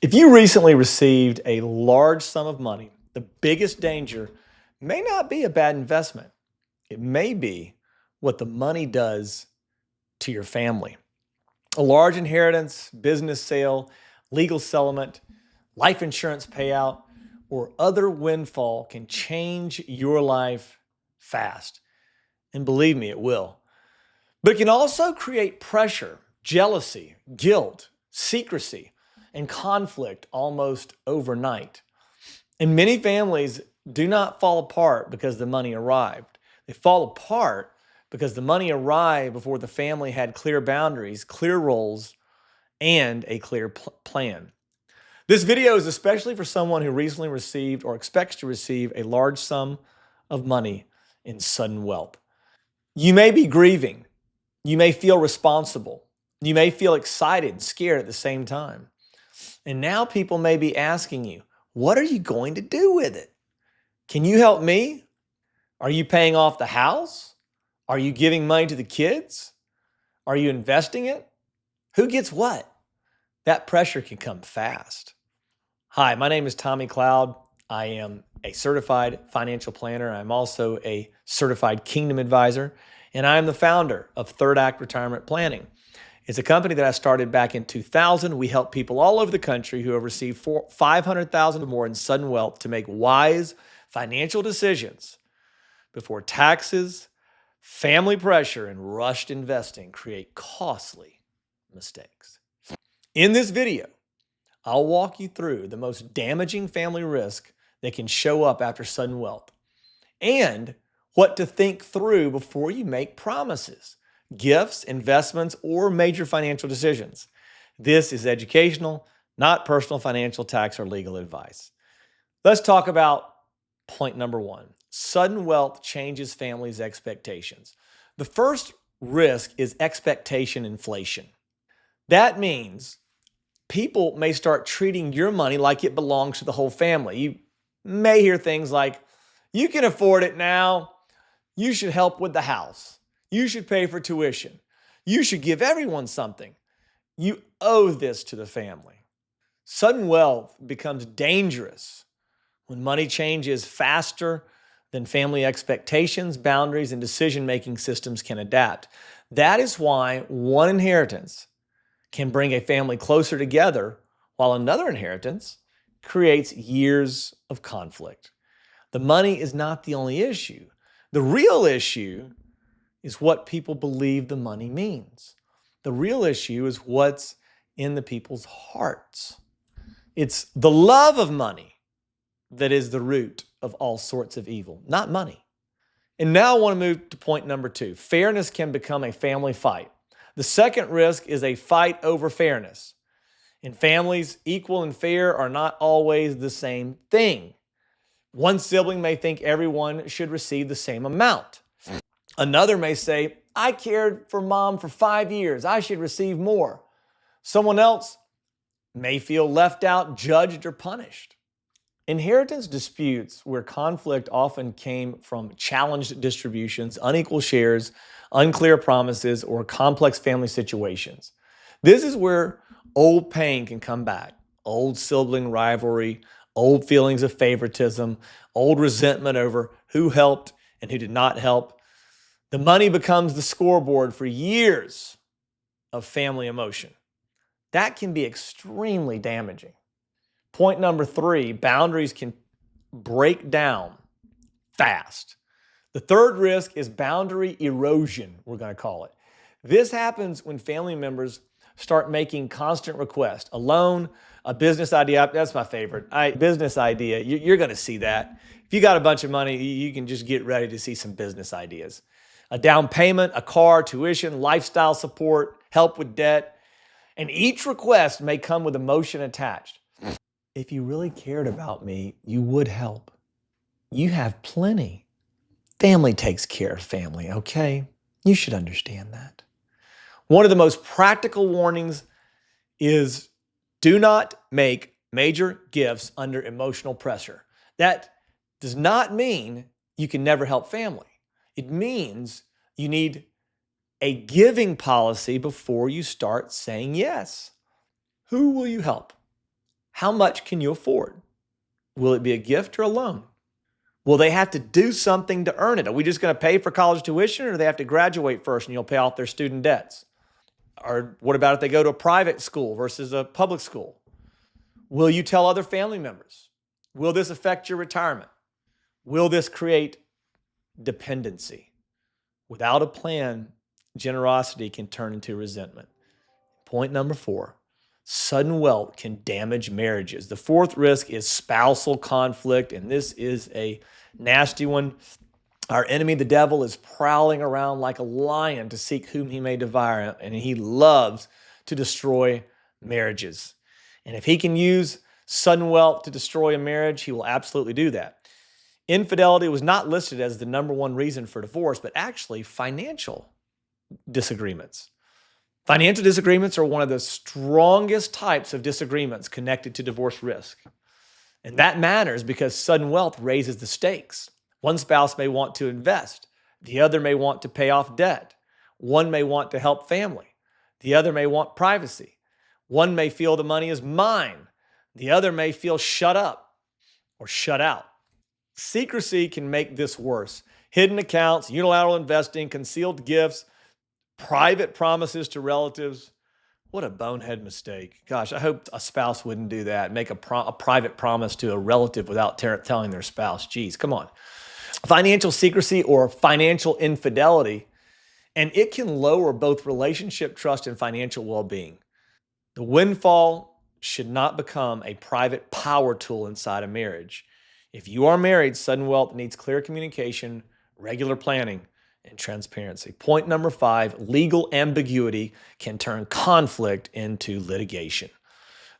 If you recently received a large sum of money, the biggest danger may not be a bad investment. It may be what the money does to your family. A large inheritance, business sale, legal settlement, life insurance payout, or other windfall can change your life fast. And believe me, it will. But it can also create pressure, jealousy, guilt, secrecy, and conflict almost overnight. And many families do not fall apart because the money arrived. They fall apart because the money arrived before the family had clear boundaries, clear roles, and a clear plan. This video is especially for someone who recently received or expects to receive a large sum of money in sudden wealth. You may be grieving. You may feel responsible. You may feel excited and scared at the same time. And now people may be asking you, what are you going to do with it? Can you help me? Are you paying off the house? Are you giving money to the kids? Are you investing it? Who gets what? That pressure can come fast. Hi, my name is Tommy Cloud. I am a certified financial planner. I'm also a certified Kingdom advisor, and I am the founder of Third Act Retirement Planning. It's a company that I started back in 2000. We help people all over the country who have received $500,000 or more in sudden wealth to make wise financial decisions before taxes, family pressure, and rushed investing create costly mistakes. In this video, I'll walk you through the most damaging family risk that can show up after sudden wealth and what to think through before you make promises, gifts, investments, or major financial decisions. This is educational, not personal financial, tax, or legal advice. Let's talk about point number one. Sudden wealth changes families' expectations. The first risk is expectation inflation. That means people may start treating your money like it belongs to the whole family. You may hear things like, you can afford it now. You should help with the house. You should pay for tuition. You should give everyone something. You owe this to the family. Sudden wealth becomes dangerous when money changes faster than family expectations, boundaries, and decision-making systems can adapt. That is why one inheritance can bring a family closer together, while another inheritance creates years of conflict. The money is not the only issue. The real issue is what people believe the money means. The real issue is what's in the people's hearts. It's the love of money that is the root of all sorts of evil, not money. And now I want to move to point number two. Fairness can become a family fight. The second risk is a fight over fairness. In families, equal and fair are not always the same thing. One sibling may think everyone should receive the same amount. Another may say, I cared for mom for 5 years. I should receive more. Someone else may feel left out, judged, or punished. Inheritance disputes where conflict often came from challenged distributions, unequal shares, unclear promises, or complex family situations. This is where old pain can come back. Old sibling rivalry, old feelings of favoritism, old resentment over who helped and who did not help. The money becomes the scoreboard for years of family emotion. That can be extremely damaging. Point number three, boundaries can break down fast. The third risk is boundary erosion, we're going to call it. This happens when family members start making constant requests. A loan, a business idea, that's my favorite. Business idea, you're going to see that. If you got a bunch of money, you can just get ready to see some business ideas. A down payment, a car, tuition, lifestyle support, help with debt. And each request may come with emotion attached. If you really cared about me, you would help. You have plenty. Family takes care of family, okay? You should understand that. One of the most practical warnings is do not make major gifts under emotional pressure. That does not mean you can never help family. It means you need a giving policy before you start saying yes. Who will you help? How much can you afford? Will it be a gift or a loan? Will they have to do something to earn it? Are we just going to pay for college tuition, or do they have to graduate first and you'll pay off their student debts? Or what about if they go to a private school versus a public school? Will you tell other family members? Will this affect your retirement? Will this create dependency? Without a plan, generosity can turn into resentment. Point number 4, sudden wealth can damage marriages. The fourth risk is spousal conflict, and this is a nasty one. Our enemy, the devil, is prowling around like a lion to seek whom he may devour, and he loves to destroy marriages. And if he can use sudden wealth to destroy a marriage, he will absolutely do that. Infidelity was not listed as the number one reason for divorce, but actually financial disagreements. Financial disagreements are one of the strongest types of disagreements connected to divorce risk. And that matters because sudden wealth raises the stakes. One spouse may want to invest. The other may want to pay off debt. One may want to help family. The other may want privacy. One may feel the money is mine. The other may feel shut up or shut out. Secrecy can make this worse. Hidden accounts, unilateral investing, concealed gifts, private promises to relatives. What a bonehead mistake. Gosh, I hope a spouse wouldn't do that. Make a private promise to a relative without telling their spouse. Geez, come on. Financial secrecy or financial infidelity, and it can lower both relationship trust and financial well-being. The windfall should not become a private power tool inside a marriage. If you are married, sudden wealth needs clear communication, regular planning, and transparency. Point number 5, legal ambiguity can turn conflict into litigation.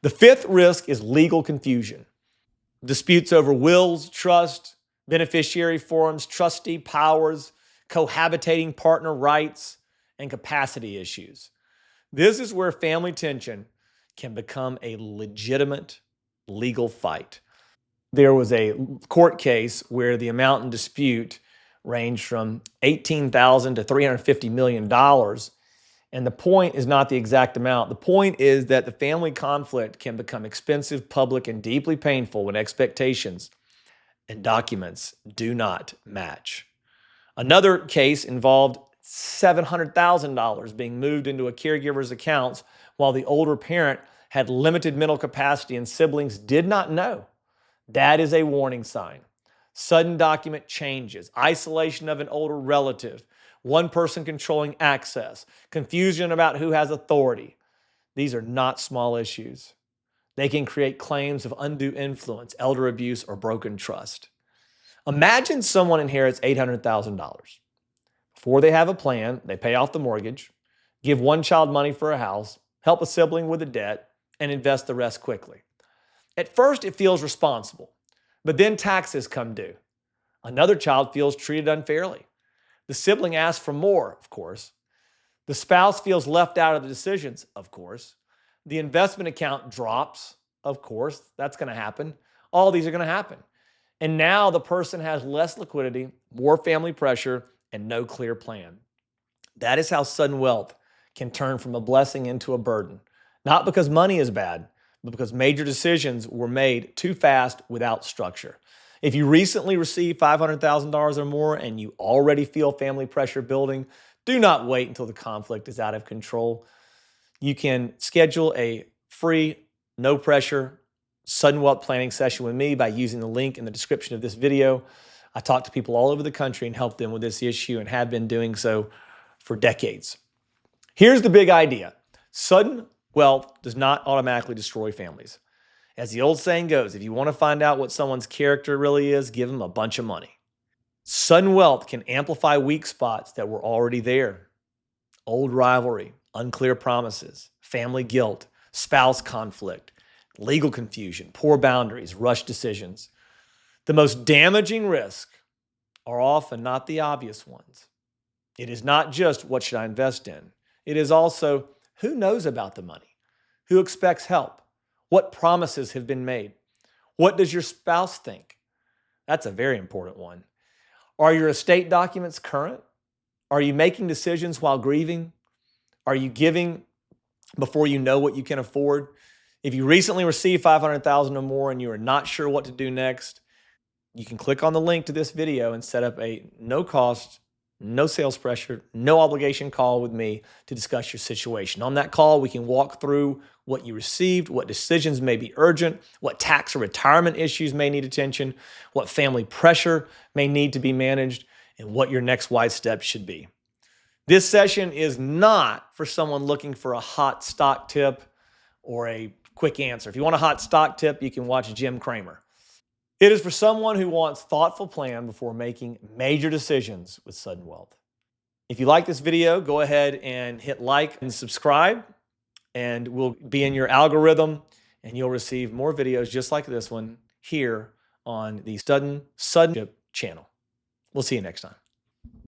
The fifth risk is legal confusion. Disputes over wills, trust, beneficiary forms, trustee powers, cohabitating partner rights, and capacity issues. This is where family tension can become a legitimate legal fight. There was a court case where the amount in dispute ranged from $18,000 to $350 million. And the point is not the exact amount. The point is that the family conflict can become expensive, public, and deeply painful when expectations and documents do not match. Another case involved $700,000 being moved into a caregiver's accounts while the older parent had limited mental capacity and siblings did not know. That is a warning sign. Sudden document changes, isolation of an older relative, one person controlling access, confusion about who has authority. These are not small issues. They can create claims of undue influence, elder abuse, or broken trust. Imagine someone inherits $800,000. Before they have a plan, they pay off the mortgage, give one child money for a house, help a sibling with a debt, and invest the rest quickly. At first, it feels responsible, but then taxes come due. Another child feels treated unfairly. The sibling asks for more, of course. The spouse feels left out of the decisions, of course. The investment account drops, of course. That's going to happen. All these are going to happen. And now the person has less liquidity, more family pressure, and no clear plan. That is how sudden wealth can turn from a blessing into a burden. Not because money is bad, but because major decisions were made too fast without structure. If you recently received $500,000 or more and you already feel family pressure building, do not wait until the conflict is out of control. You can schedule a free, no pressure, sudden wealth planning session with me by using the link in the description of this video. I talk to people all over the country and help them with this issue and have been doing so for decades. Here's the big idea. Sudden wealth does not automatically destroy families. As the old saying goes, if you want to find out what someone's character really is, give them a bunch of money. Sudden wealth can amplify weak spots that were already there. Old rivalry, unclear promises, family guilt, spouse conflict, legal confusion, poor boundaries, rushed decisions. The most damaging risks are often not the obvious ones. It is not just what should I invest in. It is also who knows about the money, who expects help, what promises have been made, what does your spouse think? That's a very important one. Are your estate documents current? Are you making decisions while grieving? Are you giving before you know what you can afford? If you recently received 500,000 or more and you are not sure what to do next, you can click on the link to this video and set up a no cost, no sales pressure, no obligation call with me to discuss your situation. On that call, we can walk through what you received, what decisions may be urgent, what tax or retirement issues may need attention, what family pressure may need to be managed, and what your next wise step should be. This session is not for someone looking for a hot stock tip or a quick answer. If you want a hot stock tip, you can watch Jim Cramer. It is for someone who wants thoughtful plan before making major decisions with sudden wealth. If you like this video, go ahead and hit like and subscribe, and we'll be in your algorithm, and you'll receive more videos just like this one here on the Sudden channel. We'll see you next time.